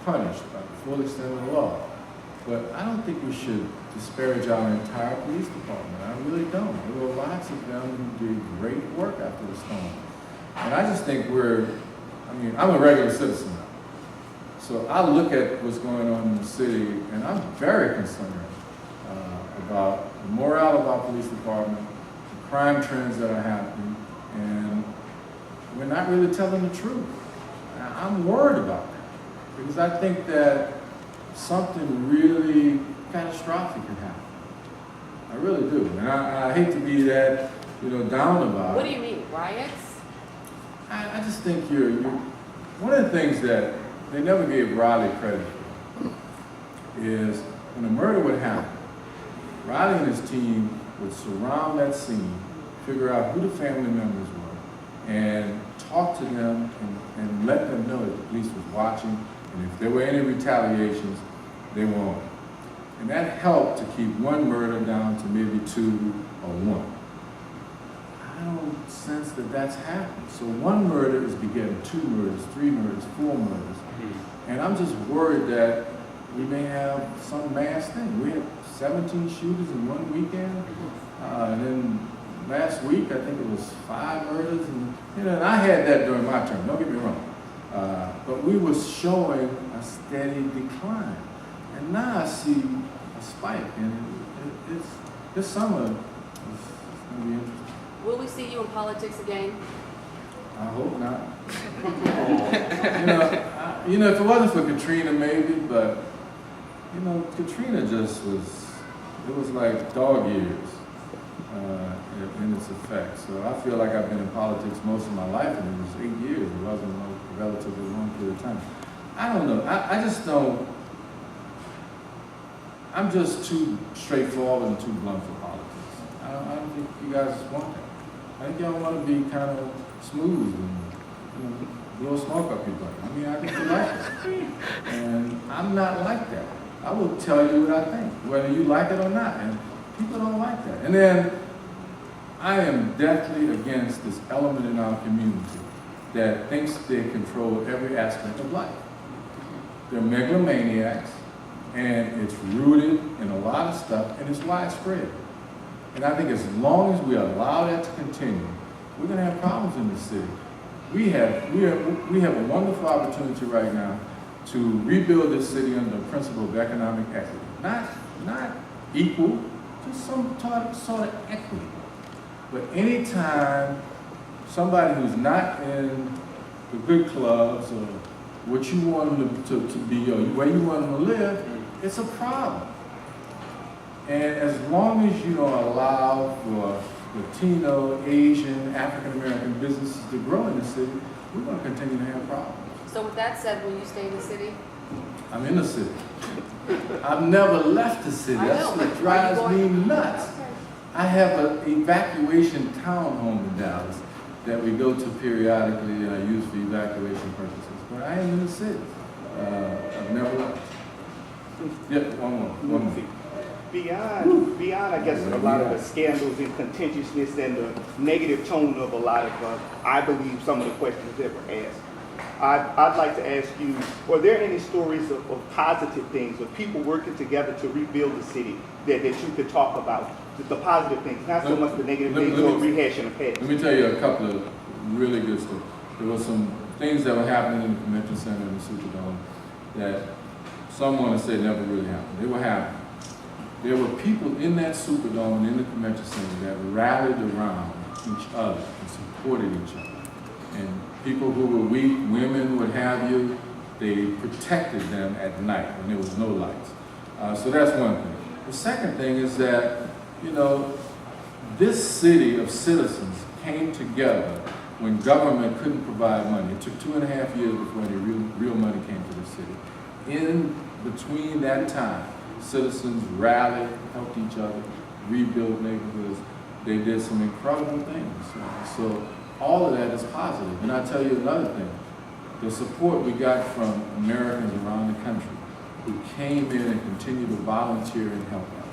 punished by the full extent of the law. But I don't think we should disparage our entire police department. I really don't. There were lots of them who did great work after the storm. And I just think I'm a regular citizen now. So I look at what's going on in the city, and I'm very concerned about the morale of our police department, the crime trends that are happening, and we're not really telling the truth. I'm worried about that, because I think that something really catastrophic could happen. I really do. And I hate to be that, down about it. What do you mean, riots? I just think one of the things that they never gave Riley credit for is when a murder would happen, Riley and his team would surround that scene, figure out who the family members were, and talk to them and let them know that the police was watching, and if there were any retaliations, they were on. And that helped to keep one murder down to maybe 2 or 1. I don't sense that that's happened. So one murder is begetting 2 murders, 3 murders, 4 murders. And I'm just worried that we may have some mass thing. We had 17 shooters in one weekend. And then last week, I think it was 5 murders. And I had that during my term, don't get me wrong. But we were showing a steady decline. And now I see a spike. And this summer is going to be interesting. Will we see you in politics again? I hope not. If it wasn't for Katrina, maybe, but, Katrina it was like dog years in its effect. So I feel like I've been in politics most of my life, and it was 8 years. It wasn't a relatively long period of time. I don't know. I just don't. I'm just too straightforward and too blunt for politics. I don't think you guys want that. I think y'all want to be kind of smooth and blow smoke up your butt. I think you like it. And I'm not like that. I will tell you what I think, whether you like it or not. And people don't like that. And then I am deathly against this element in our community that thinks they control every aspect of life. They're megalomaniacs, and it's rooted in a lot of stuff, and it's widespread. And I think as long as we allow that to continue, we're going to have problems in this city. We have a wonderful opportunity right now to rebuild this city under the principle of economic equity. Not equal, just some sort of equity. But anytime somebody who's not in the good clubs or what you want them to be or where you want them to live, it's a problem. And as long as you don't allow for Latino, Asian, African-American businesses to grow in the city, we're going to continue to have problems. So with that said, will you stay in the city? I'm in the city. I've never left the city. That's what drives me nuts. Okay. I have an evacuation townhome in Dallas that we go to periodically and I use for evacuation purposes. But I am in the city. I've never left. Yep, one more. Beyond, I guess, a lot of the scandals and contentiousness and the negative tone of a lot of, I believe, some of the questions that were asked, I'd like to ask you, were there any stories of positive things, of people working together to rebuild the city that you could talk about? The positive things, not so much the negative things or rehashing of past. Let me tell you a couple of really good stories. There were some things that were happening in the convention center and the Superdome that some want to say never really happened. They were happening. There were people in that Superdome and in the convention center that rallied around each other and supported each other. And people who were weak, women, what have you, they protected them at night when there was no lights. So that's one thing. The second thing is that, this city of citizens came together when government couldn't provide money. It took 2.5 years before any real money came to the city. In between that time, citizens rallied, helped each other, rebuild neighborhoods. They did some incredible things. So all of that is positive. And I'll tell you another thing. The support we got from Americans around the country who came in and continued to volunteer and help out.